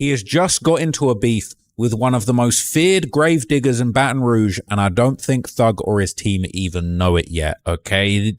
He has just got into a beef with one of the most feared gravediggers in Baton Rouge, and I don't think Thug or his team even know it yet, okay?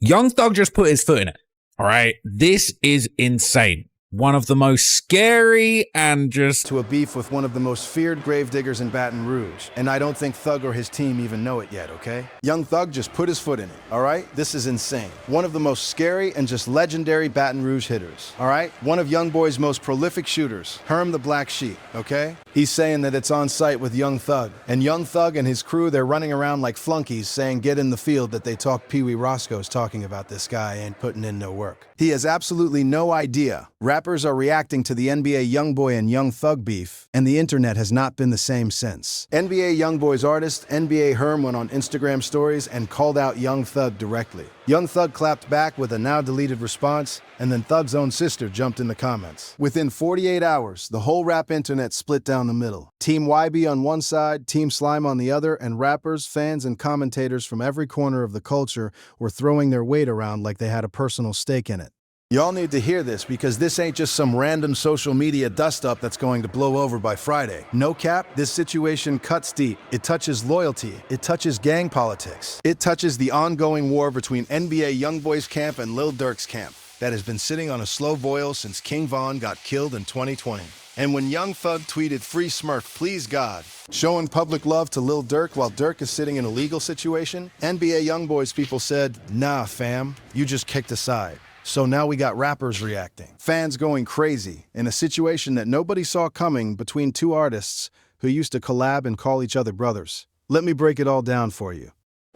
Young Thug just put his foot in it, all right? This is insane. One of the most scary and just... to a beef with one of the most feared gravediggers in Baton Rouge. And I don't think Thug or his team even know it yet, okay? Young Thug just put his foot in it, all right? This is insane. One of the most scary and just legendary Baton Rouge hitters, all right? One of Youngboy's most prolific shooters, Herm the Black Sheep, okay? He's saying that it's on site with Young Thug. And Young Thug and his crew, they're running around like flunkies saying get in the field that they talk Pee Wee Roscoe's talking about this guy ain't putting in no work. He has absolutely no idea. Rappers are reacting to the NBA Youngboy and Young Thug beef, and the internet has not been the same since. NBA Youngboy's artist, NBA Herm, went on Instagram stories and called out Young Thug directly. Young Thug clapped back with a now-deleted response, and then Thug's own sister jumped in the comments. Within 48 hours, the whole rap internet split down the middle. Team YB on one side, Team Slime on the other, and rappers, fans, and commentators from every corner of the culture were throwing their weight around like they had a personal stake in it. Y'all need to hear this because this ain't just some random social media dust-up that's going to blow over by Friday. No cap, this situation cuts deep. It touches loyalty. It touches gang politics. It touches the ongoing war between NBA Youngboy's camp and Lil Durk's camp that has been sitting on a slow boil since King Von got killed in 2020. And when Young Thug tweeted "Free Smurf, please God," showing public love to Lil Durk while Durk is sitting in a legal situation, NBA Youngboy's people said, "Nah, fam, you just kicked aside." So now we got rappers reacting, fans going crazy in a situation that nobody saw coming between two artists who used to collab and call each other brothers. Let me break it all down for you.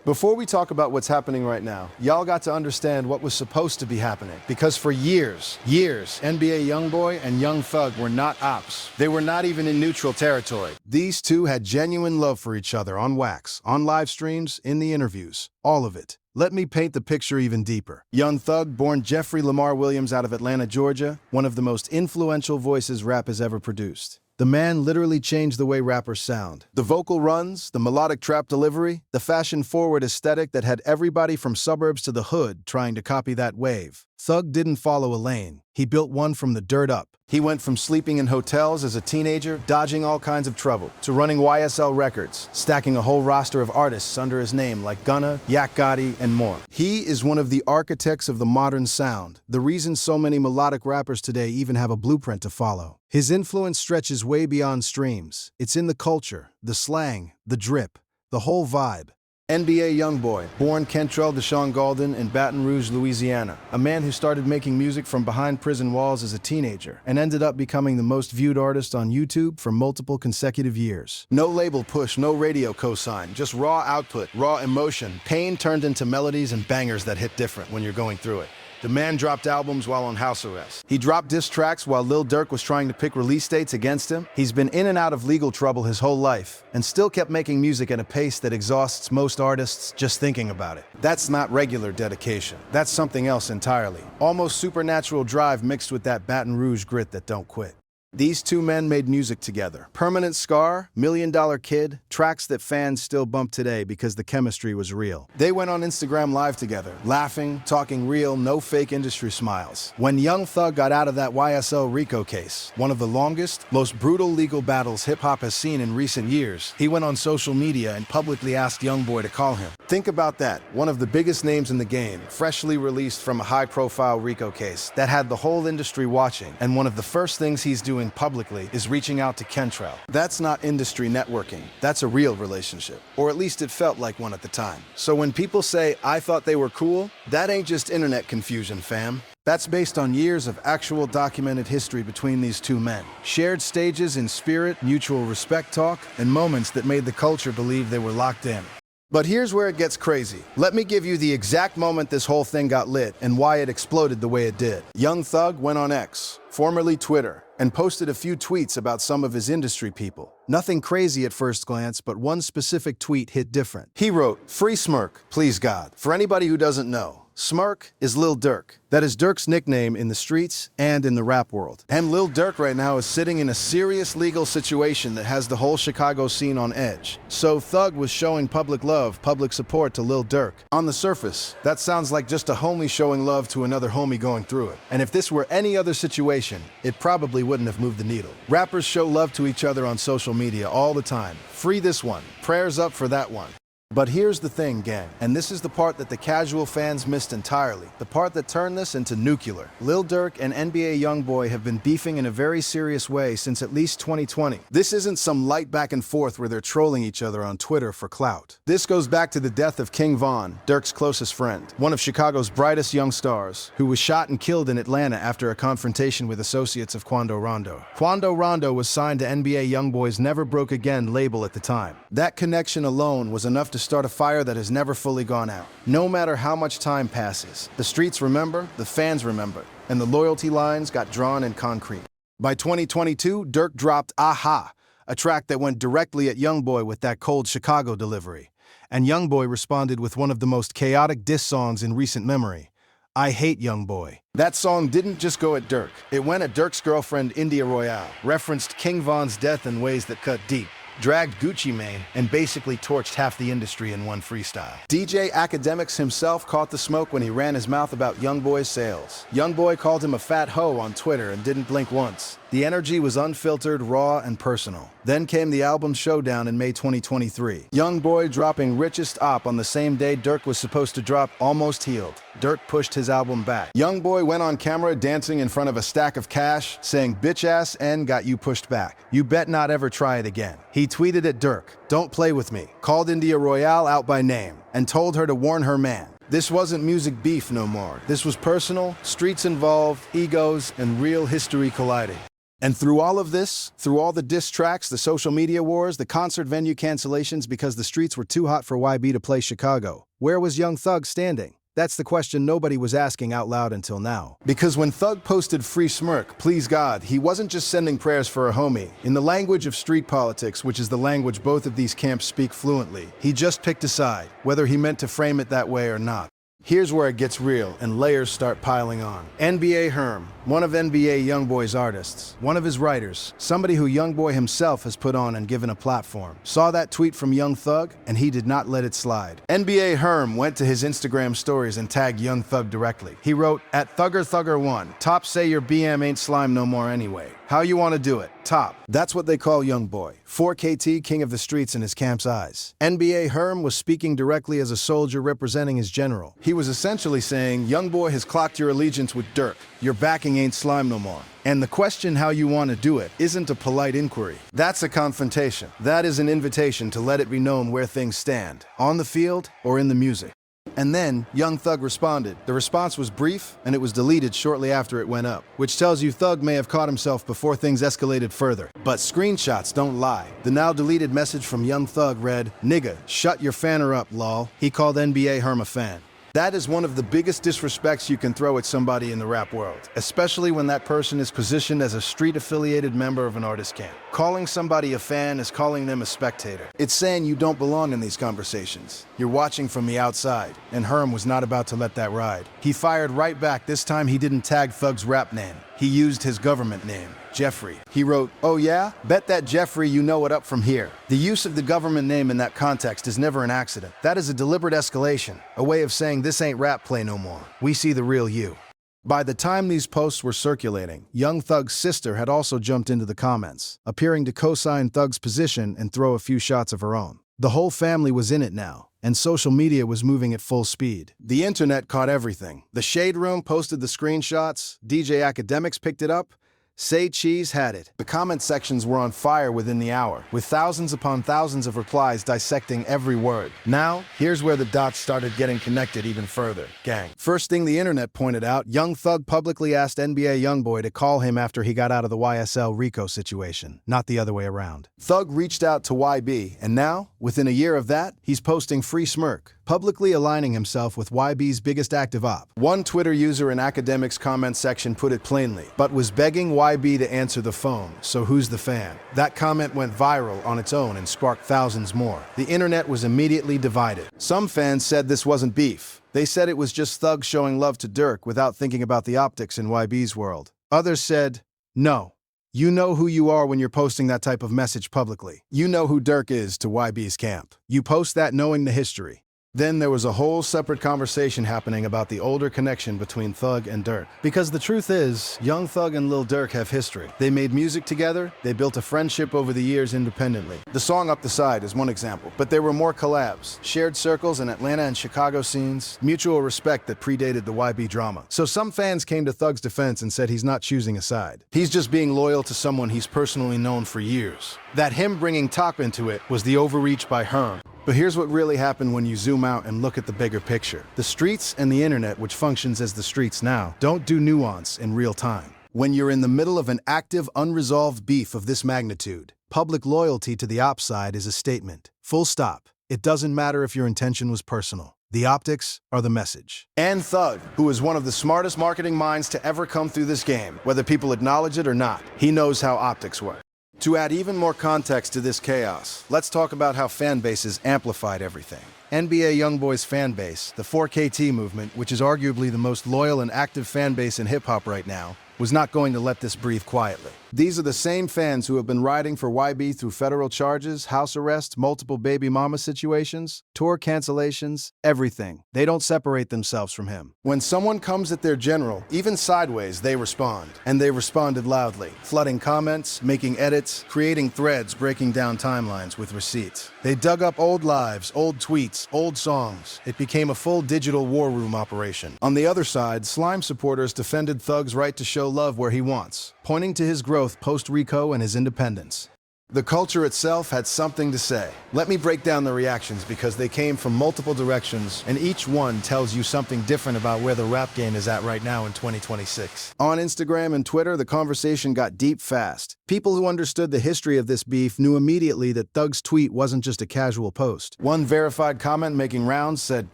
Before we talk about what's happening right now, y'all got to understand what was supposed to be happening. Because for years, NBA Youngboy and Young Thug were not ops. They were not even in neutral territory. These two had genuine love for each other on wax, on live streams, in the interviews, all of it. Let me paint the picture even deeper. Young Thug, born Jeffrey Lamar Williams out of Atlanta, Georgia, one of the most influential voices rap has ever produced. The man literally changed the way rappers sound. The vocal runs, the melodic trap delivery, the fashion-forward aesthetic that had everybody from suburbs to the hood trying to copy that wave. Thug didn't follow a lane. He built one from the dirt up. He went from sleeping in hotels as a teenager, dodging all kinds of trouble, to running YSL Records, stacking a whole roster of artists under his name like Gunna, Yak Gotti, and more. He is one of the architects of the modern sound, the reason so many melodic rappers today even have a blueprint to follow. His influence stretches way beyond streams. It's in the culture, the slang, the drip, the whole vibe. NBA Youngboy, born Kentrell Deshaun Gaulden in Baton Rouge, Louisiana, a man who started making music from behind prison walls as a teenager and ended up becoming the most viewed artist on YouTube for multiple consecutive years. No label push, no radio cosign, just raw output, raw emotion, pain turned into melodies and bangers that hit different when you're going through it. The man dropped albums while on house arrest. He dropped diss tracks while Lil Durk was trying to pick release dates against him. He's been in and out of legal trouble his whole life and still kept making music at a pace that exhausts most artists just thinking about it. That's not regular dedication. That's something else entirely. Almost supernatural drive mixed with that Baton Rouge grit that don't quit. These two men made music together. Permanent Scar, $1 Million Kid, tracks that fans still bump today because the chemistry was real. They went on Instagram Live together, laughing, talking real, no fake industry smiles. When Young Thug got out of that YSL RICO case, one of the longest, most brutal legal battles hip-hop has seen in recent years, he went on social media and publicly asked Youngboy to call him. Think about that, one of the biggest names in the game, freshly released from a high-profile RICO case that had the whole industry watching, and one of the first things he's doing publicly is reaching out to Kentrell. That's not industry networking. That's a real relationship. Or at least it felt like one at the time. So when people say, "I thought they were cool," that ain't just internet confusion, fam. That's based on years of actual documented history between these two men. Shared stages in spirit, mutual respect talk, and moments that made the culture believe they were locked in. But here's where it gets crazy. Let me give you the exact moment this whole thing got lit and why it exploded the way it did. Young Thug went on X, formerly Twitter, and posted a few tweets about some of his industry people. Nothing crazy at first glance, but one specific tweet hit different. He wrote, "Free Smirk, please God." For anybody who doesn't know, Smirk is Lil Durk. That is Durk's nickname in the streets and in the rap world. And Lil Durk right now is sitting in a serious legal situation that has the whole Chicago scene on edge. So Thug was showing public love, public support to Lil Durk. On the surface, that sounds like just a homie showing love to another homie going through it. And if this were any other situation, it probably wouldn't have moved the needle. Rappers show love to each other on social media all the time. Free this one. Prayers up for that one. But here's the thing, gang, and this is the part that the casual fans missed entirely, the part that turned this into nuclear. Lil Durk and NBA Youngboy have been beefing in a very serious way since at least 2020. This isn't some light back and forth where they're trolling each other on Twitter for clout. This goes back to the death of King Von, Durk's closest friend, one of Chicago's brightest young stars, who was shot and killed in Atlanta after a confrontation with associates of Quando Rondo. Quando Rondo was signed to NBA Youngboy's Never Broke Again label at the time. That connection alone was enough to start a fire that has never fully gone out. No matter how much time passes, the streets remember, the fans remember, and the loyalty lines got drawn in concrete. By 2022, Durk dropped Aha, a track that went directly at Youngboy with that cold Chicago delivery. And Youngboy responded with one of the most chaotic diss songs in recent memory, I Hate Youngboy. That song didn't just go at Durk. It went at Durk's girlfriend, India Royale, referenced King Von's death in ways that cut deep, dragged Gucci Mane, and basically torched half the industry in one freestyle. DJ Academics himself caught the smoke when he ran his mouth about Youngboy's sales. Youngboy called him a fat hoe on Twitter and didn't blink once. The energy was unfiltered, raw, and personal. Then came the album Showdown in May 2023. Youngboy dropping Richest Op on the same day Durk was supposed to drop Almost Healed. Durk pushed his album back. Youngboy went on camera dancing in front of a stack of cash, saying bitch ass and got you pushed back. You bet not ever try it again. He tweeted at Durk, don't play with me, called India Royale out by name, and told her to warn her man. This wasn't music beef no more. This was personal, streets involved, egos, and real history colliding. And through all of this, through all the diss tracks, the social media wars, the concert venue cancellations because the streets were too hot for YB to play Chicago, where was Young Thug standing? That's the question nobody was asking out loud until now. Because when Thug posted Free Smirk, please God, he wasn't just sending prayers for a homie. In the language of street politics, which is the language both of these camps speak fluently, he just picked a side, whether he meant to frame it that way or not. Here's where it gets real and layers start piling on. NBA Herm, one of NBA Youngboy's artists, one of his writers, somebody who Youngboy himself has put on and given a platform, saw that tweet from Young Thug and he did not let it slide. NBA Herm went to his Instagram stories and tagged Young Thug directly. He wrote, at Thugger1, Top say your BM ain't slime no more anyway. How you want to do it? Top. That's what they call Youngboy. 4KT, king of the streets in his camp's eyes. NBA Herm was speaking directly as a soldier representing his general. He was essentially saying, Youngboy has clocked your allegiance with Durk. Your backing ain't slime no more. And the question how you want to do it isn't a polite inquiry. That's a confrontation. That is an invitation to let it be known where things stand, on the field or in the music. And then, Young Thug responded. The response was brief, and it was deleted shortly after it went up, which tells you Thug may have caught himself before things escalated further. But screenshots don't lie. The now deleted message from Young Thug read, nigga, shut your fanner up, lol. He called NBA Herm a fan. That is one of the biggest disrespects you can throw at somebody in the rap world, especially when that person is positioned as a street-affiliated member of an artist camp. Calling somebody a fan is calling them a spectator. It's saying you don't belong in these conversations. You're watching from the outside, and Herm was not about to let that ride. He fired right back. This time he didn't tag Thug's rap name. He used his government name, Jeffrey. He wrote, oh yeah? Bet that Jeffrey you know it up from here. The use of the government name in that context is never an accident. That is a deliberate escalation, a way of saying this ain't rap play no more. We see the real you. By the time these posts were circulating, Young Thug's sister had also jumped into the comments, appearing to co-sign Thug's position and throw a few shots of her own. The whole family was in it now, and social media was moving at full speed. The internet caught everything. The Shade Room posted the screenshots, DJ Academics picked it up, Say Cheese had it. The comment sections were on fire within the hour, with thousands upon thousands of replies dissecting every word. Now, here's where the dots started getting connected even further. Gang. First thing the internet pointed out, Young Thug publicly asked NBA Youngboy to call him after he got out of the YSL Rico situation, not the other way around. Thug reached out to YB, and now, within a year of that, he's posting Free Smirk, publicly aligning himself with YB's biggest active op. One Twitter user in Academics' comment section put it plainly, but was begging YB to answer the phone, so who's the fan? That comment went viral on its own and sparked thousands more. The internet was immediately divided. Some fans said this wasn't beef. They said it was just Thug showing love to Dirk without thinking about the optics in YB's world. Others said, no. You know who you are when you're posting that type of message publicly. You know who Dirk is to YB's camp. You post that knowing the history. Then there was a whole separate conversation happening about the older connection between Thug and Dirk. Because the truth is, Young Thug and Lil Durk have history. They made music together, they built a friendship over the years independently. The song Up the Side is one example, but there were more collabs, shared circles in Atlanta and Chicago scenes, mutual respect that predated the YB drama. So some fans came to Thug's defense and said he's not choosing a side. He's just being loyal to someone he's personally known for years. That him bringing Top into it was the overreach by Herm. But here's what really happened when you zoom out and look at the bigger picture. The streets and the internet, which functions as the streets now, don't do nuance in real time. When you're in the middle of an active, unresolved beef of this magnitude, public loyalty to the op side is a statement. Full stop. It doesn't matter if your intention was personal. The optics are the message. And Thug, who is one of the smartest marketing minds to ever come through this game, whether people acknowledge it or not, he knows how optics work. To add even more context to this chaos, let's talk about how fan bases amplified everything. NBA Youngboy's fan base, the 4KT movement, which is arguably the most loyal and active fan base in hip-hop right now, was not going to let this breathe quietly. These are the same fans who have been riding for YB through federal charges, house arrest, multiple baby mama situations, tour cancellations, everything. They don't separate themselves from him. When someone comes at their general, even sideways, they respond. And they responded loudly, flooding comments, making edits, creating threads, breaking down timelines with receipts. They dug up old lives, old tweets, old songs. It became a full digital war room operation. On the other side, Slime supporters defended Thug's right to show love where he wants, pointing to his growth post-Rico and his independence. The culture itself had something to say. Let me break down the reactions because they came from multiple directions and each one tells you something different about where the rap game is at right now in 2026. On Instagram and Twitter, the conversation got deep fast. People who understood the history of this beef knew immediately that Thug's tweet wasn't just a casual post. One verified comment making rounds said,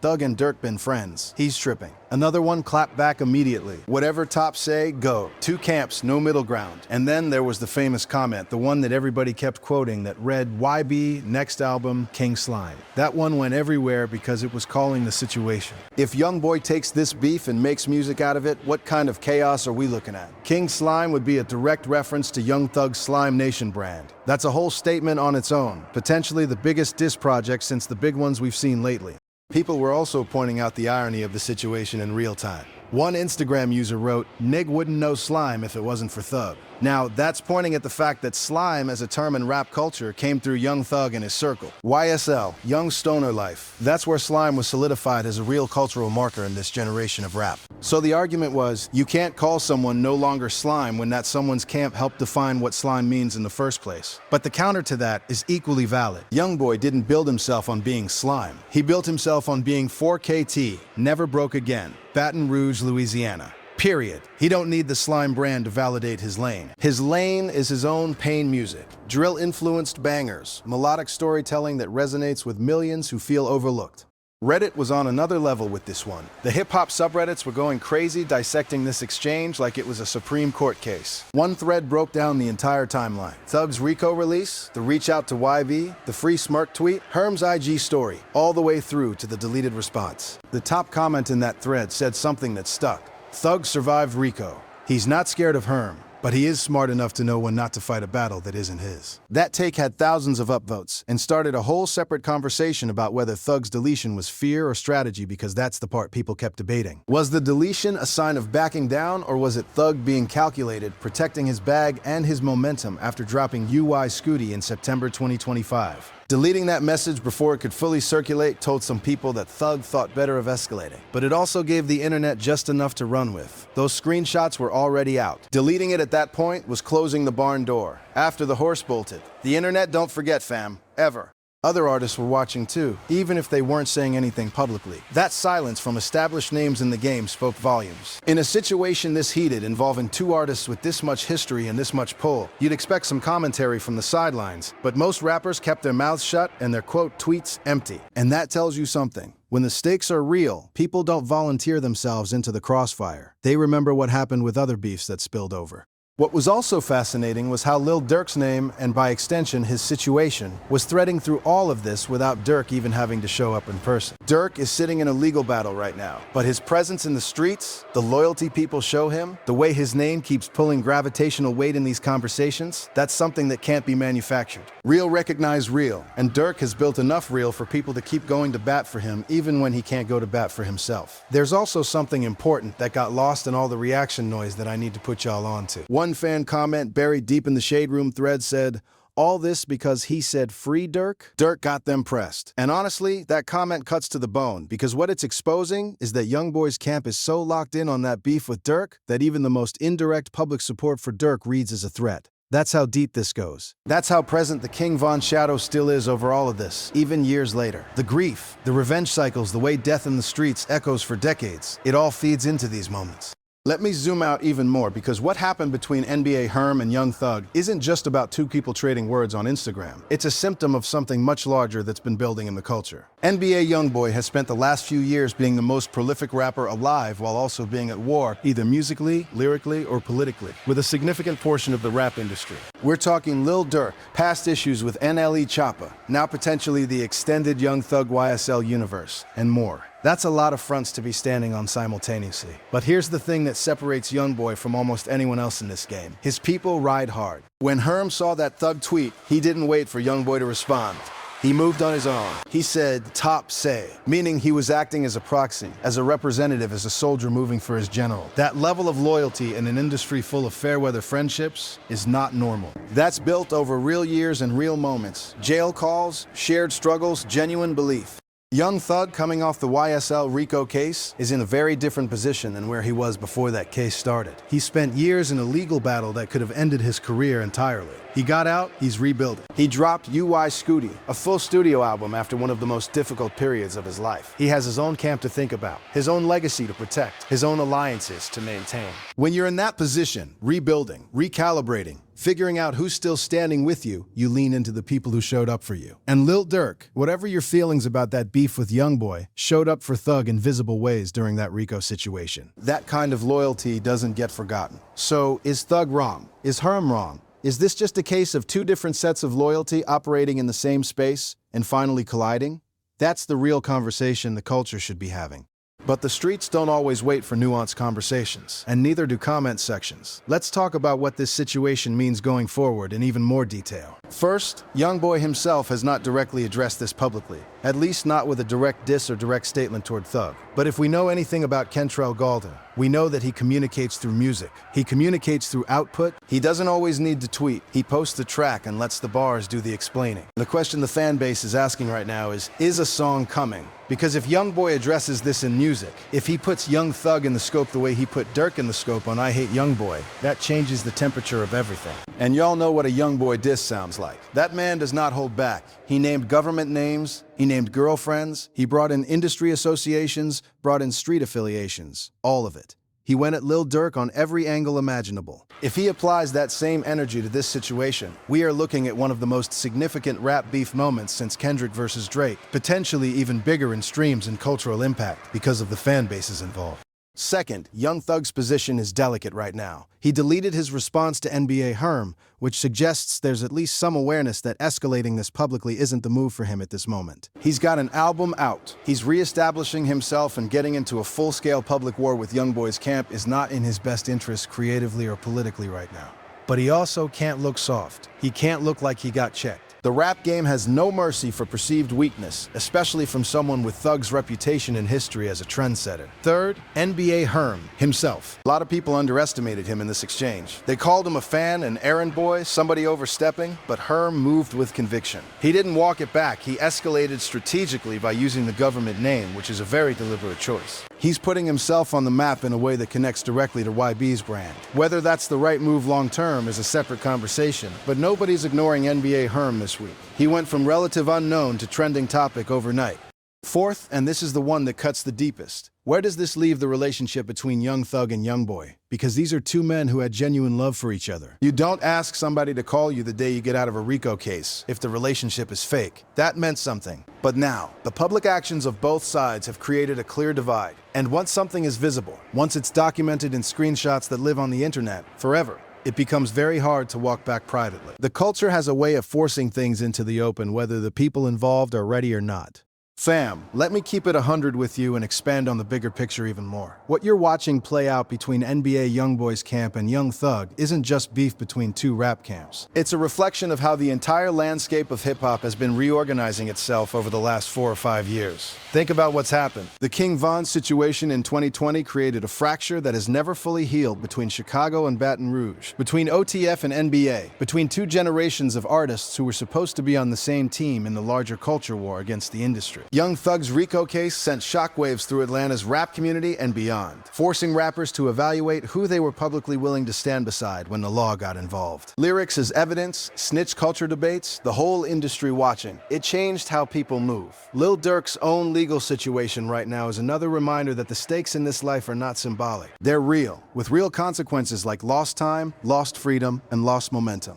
"Thug and Dirk been friends. He's tripping." Another one clapped back immediately. Whatever Top say, go. Two camps, no middle ground. And then there was the famous comment, the one that everybody kept quoting that read, YB, next album, King Slime. That one went everywhere because it was calling the situation. If Youngboy takes this beef and makes music out of it, what kind of chaos are we looking at? King Slime would be a direct reference to Young Thug's Slime Nation brand. That's a whole statement on its own, potentially the biggest diss project since the big ones we've seen lately. People were also pointing out the irony of the situation in real time. One Instagram user wrote, "Nig wouldn't know Slime if it wasn't for Thug." Now, that's pointing at the fact that slime as a term in rap culture came through Young Thug and his circle. YSL, Young Stoner Life. That's where slime was solidified as a real cultural marker in this generation of rap. So the argument was, you can't call someone no longer slime when that someone's camp helped define what slime means in the first place. But the counter to that is equally valid. Youngboy didn't build himself on being slime. He built himself on being 4KT, Never Broke Again, Baton Rouge, Louisiana. Period. He don't need the slime brand to validate his lane. His lane is his own pain music. Drill-influenced bangers, melodic storytelling that resonates with millions who feel overlooked. Reddit was on another level with this one. The hip-hop subreddits were going crazy dissecting this exchange like it was a Supreme Court case. One thread broke down the entire timeline. Thug's Rico release, the reach out to YB, the free smirk tweet, Herm's IG story, all the way through to the deleted response. The top comment in that thread said something that stuck. Thug survived Rico. He's not scared of Herm, but he is smart enough to know when not to fight a battle that isn't his. That take had thousands of upvotes and started a whole separate conversation about whether Thug's deletion was fear or strategy, because that's the part people kept debating. Was the deletion a sign of backing down, or was it Thug being calculated, protecting his bag and his momentum after dropping UY Scooty in September 2025? Deleting that message before it could fully circulate told some people that Thug thought better of escalating. But it also gave the internet just enough to run with. Those screenshots were already out. Deleting it at that point was closing the barn door. After the horse bolted. The internet don't forget, fam. Ever. Other artists were watching too, even if they weren't saying anything publicly. That silence from established names in the game spoke volumes. In a situation this heated, involving two artists with this much history and this much pull, you'd expect some commentary from the sidelines, but most rappers kept their mouths shut and their quote tweets empty. And that tells you something. When the stakes are real, people don't volunteer themselves into the crossfire. They remember what happened with other beefs that spilled over. What was also fascinating was how Lil Durk's name, and by extension his situation, was threading through all of this without Durk even having to show up in person. Durk is sitting in a legal battle right now, but his presence in the streets, the loyalty people show him, the way his name keeps pulling gravitational weight in these conversations, that's something that can't be manufactured. Real recognize real, and Durk has built enough real for people to keep going to bat for him even when he can't go to bat for himself. There's also something important that got lost in all the reaction noise that I need to put y'all on to. One fan comment buried deep in the Shade Room thread said, "All this because he said free Durk?" Durk got them pressed. And honestly, that comment cuts to the bone, because what it's exposing is that Youngboy's camp is so locked in on that beef with Durk that even the most indirect public support for Durk reads as a threat. That's how deep this goes. That's how present the King Von Shadow still is over all of this, even years later. The grief, the revenge cycles, the way death in the streets echoes for decades, it all feeds into these moments. Let me zoom out even more, because what happened between NBA Herm and Young Thug isn't just about two people trading words on Instagram. It's a symptom of something much larger that's been building in the culture. NBA Youngboy has spent the last few years being the most prolific rapper alive while also being at war, either musically, lyrically, or politically, with a significant portion of the rap industry. We're talking Lil Durk, past issues with NLE Choppa, now potentially the extended Young Thug YSL universe, and more. That's a lot of fronts to be standing on simultaneously. But here's the thing that separates Youngboy from almost anyone else in this game. His people ride hard. When Herm saw that Thug tweet, he didn't wait for Youngboy to respond. He moved on his own. He said, "Top say," meaning he was acting as a proxy, as a representative, as a soldier moving for his general. That level of loyalty in an industry full of fair-weather friendships is not normal. That's built over real years and real moments. Jail calls, shared struggles, genuine belief. Young Thug, coming off the YSL RICO case, is in a very different position than where he was before that case started. He spent years in a legal battle that could have ended his career entirely. He got out, he's rebuilding. He dropped UI Scooty, a full studio album after one of the most difficult periods of his life. He has his own camp to think about, his own legacy to protect, his own alliances to maintain. When you're in that position, rebuilding, recalibrating, figuring out who's still standing with you, you lean into the people who showed up for you. And Lil Durk, whatever your feelings about that beef with Youngboy, showed up for Thug in visible ways during that RICO situation. That kind of loyalty doesn't get forgotten. So, is Thug wrong? Is Herm wrong? Is this just a case of two different sets of loyalty operating in the same space and finally colliding? That's the real conversation the culture should be having. But the streets don't always wait for nuanced conversations, and neither do comment sections. Let's talk about what this situation means going forward in even more detail. First, Youngboy himself has not directly addressed this publicly, at least not with a direct diss or direct statement toward Thug. But if we know anything about Kentrell Galden, we know that he communicates through music. He communicates through output. He doesn't always need to tweet. He posts the track and lets the bars do the explaining. The question the fan base is asking right now is a song coming? Because if Youngboy addresses this in music, if he puts Young Thug in the scope the way he put Durk in the scope on I Hate Youngboy, that changes the temperature of everything. And y'all know what a Youngboy diss sounds like. That man does not hold back. He named government names, he named girlfriends, he brought in industry associations, brought in street affiliations, all of it. He went at Lil Durk on every angle imaginable. If he applies that same energy to this situation, we are looking at one of the most significant rap beef moments since Kendrick versus Drake, potentially even bigger in streams and cultural impact because of the fan bases involved. Second, Young Thug's position is delicate right now. He deleted his response to NBA Herm, which suggests there's at least some awareness that escalating this publicly isn't the move for him at this moment. He's got an album out. He's reestablishing himself, and getting into a full-scale public war with Youngboy's camp is not in his best interest creatively or politically right now. But he also can't look soft. He can't look like he got checked. The rap game has no mercy for perceived weakness, especially from someone with Thug's reputation and history as a trendsetter. Third, NBA Herm himself. A lot of people underestimated him in this exchange. They called him a fan, an errand boy, somebody overstepping, but Herm moved with conviction. He didn't walk it back. He escalated strategically by using the government name, which is a very deliberate choice. He's putting himself on the map in a way that connects directly to YB's brand. Whether that's the right move long-term is a separate conversation, but nobody's ignoring NBA Herm this week. He went from relative unknown to trending topic overnight. Fourth, and this is the one that cuts the deepest, where does this leave the relationship between Young Thug and Youngboy? Because these are two men who had genuine love for each other. You don't ask somebody to call you the day you get out of a RICO case if the relationship is fake. That meant something. But now, the public actions of both sides have created a clear divide. And once something is visible, once it's documented in screenshots that live on the internet forever, it becomes very hard to walk back privately. The culture has a way of forcing things into the open whether the people involved are ready or not. Fam, let me keep it 100 with you and expand on the bigger picture even more. What you're watching play out between NBA Youngboy's camp and Young Thug isn't just beef between two rap camps. It's a reflection of how the entire landscape of hip-hop has been reorganizing itself over the last 4 or 5 years. Think about what's happened. The King Von situation in 2020 created a fracture that has never fully healed between Chicago and Baton Rouge, between OTF and NBA, between two generations of artists who were supposed to be on the same team in the larger culture war against the industry. Young Thug's RICO case sent shockwaves through Atlanta's rap community and beyond, forcing rappers to evaluate who they were publicly willing to stand beside when the law got involved. Lyrics as evidence, snitch culture debates, the whole industry watching. It changed how people move. Lil Durk's own legal situation right now is another reminder that the stakes in this life are not symbolic. They're real, with real consequences like lost time, lost freedom, and lost momentum.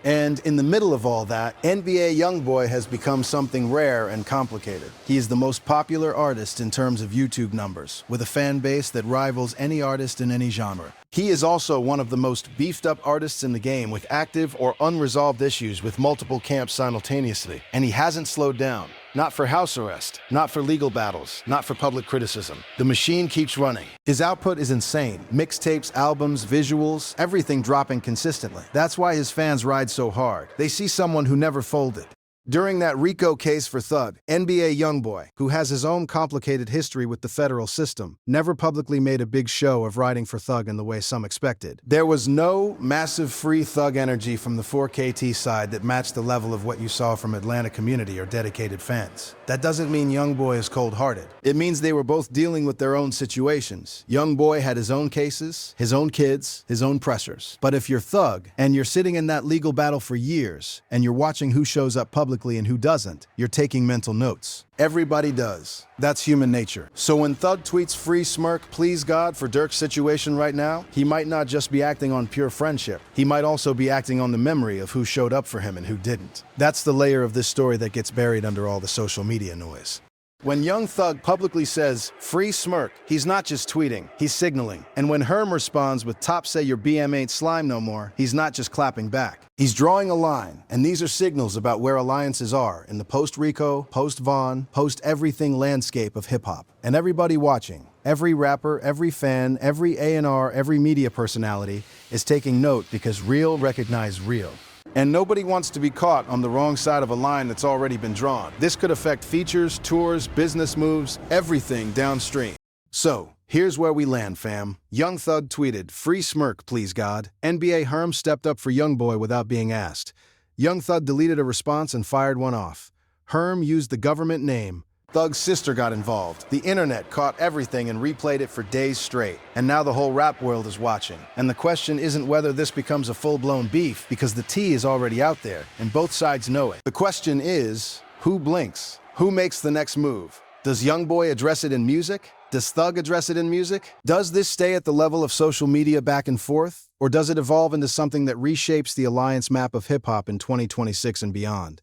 And in the middle of all that, NBA Youngboy has become something rare and complicated. He is the most popular artist in terms of YouTube numbers, with a fan base that rivals any artist in any genre. He is also one of the most beefed up artists in the game with active or unresolved issues with multiple camps simultaneously. And he hasn't slowed down. Not for house arrest, not for legal battles, not for public criticism. The machine keeps running. His output is insane. Mixtapes, albums, visuals, everything dropping consistently. That's why his fans ride so hard. They see someone who never folded. During that RICO case for Thug, NBA Youngboy, who has his own complicated history with the federal system, never publicly made a big show of riding for Thug in the way some expected. There was no massive free Thug energy from the 4KT side that matched the level of what you saw from Atlanta community or dedicated fans. That doesn't mean Youngboy is cold-hearted. It means they were both dealing with their own situations. Youngboy had his own cases, his own kids, his own pressures. But if you're Thug, and you're sitting in that legal battle for years, and you're watching who shows up publicly and who doesn't, you're taking mental notes. Everybody does. That's human nature. So when Thug tweets free smirk, please God for Durk's situation right now, he might not just be acting on pure friendship. He might also be acting on the memory of who showed up for him and who didn't. That's the layer of this story that gets buried under all the social media noise. When Young Thug publicly says, free smirk, he's not just tweeting, he's signaling. And when Herm responds with top say your BM ain't slime no more, he's not just clapping back. He's drawing a line, and these are signals about where alliances are in the post-RICO, post-Von, post-everything landscape of hip-hop. And everybody watching, every rapper, every fan, every A&R, every media personality is taking note because real recognize real. And nobody wants to be caught on the wrong side of a line that's already been drawn. This could affect features, tours, business moves, everything downstream. So, here's where we land, fam. Young Thug tweeted, free smirk, please God. NBA Herm stepped up for Youngboy without being asked. Young Thug deleted a response and fired one off. Herm used the government name. Thug's sister got involved. The internet caught everything and replayed it for days straight. And now the whole rap world is watching. And the question isn't whether this becomes a full-blown beef, because the tea is already out there, and both sides know it. The question is, who blinks? Who makes the next move? Does Youngboy address it in music? Does Thug address it in music? Does this stay at the level of social media back and forth? Or does it evolve into something that reshapes the alliance map of hip-hop in 2026 and beyond?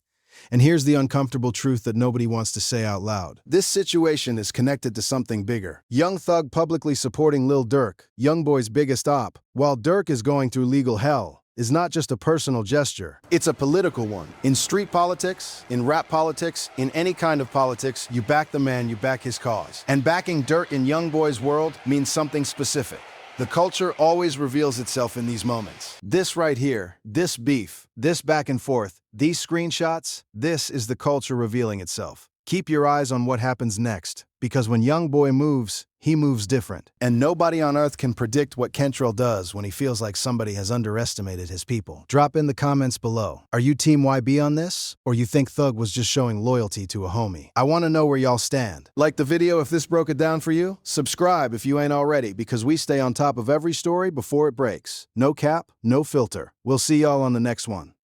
And here's the uncomfortable truth that nobody wants to say out loud. This situation is connected to something bigger. Young Thug publicly supporting Lil Durk, Youngboy's biggest op, while Durk is going through legal hell, is not just a personal gesture. It's a political one. In street politics, in rap politics, in any kind of politics, you back the man, you back his cause. And backing Durk in Youngboy's world means something specific. The culture always reveals itself in these moments. This right here, this beef, this back and forth, these screenshots, this is the culture revealing itself. Keep your eyes on what happens next, because when Youngboy moves, he moves different. And nobody on earth can predict what Kentrell does when he feels like somebody has underestimated his people. Drop in the comments below. Are you Team YB on this? Or you think Thug was just showing loyalty to a homie? I want to know where y'all stand. Like the video if this broke it down for you. Subscribe if you ain't already, because we stay on top of every story before it breaks. No cap, no filter. We'll see y'all on the next one.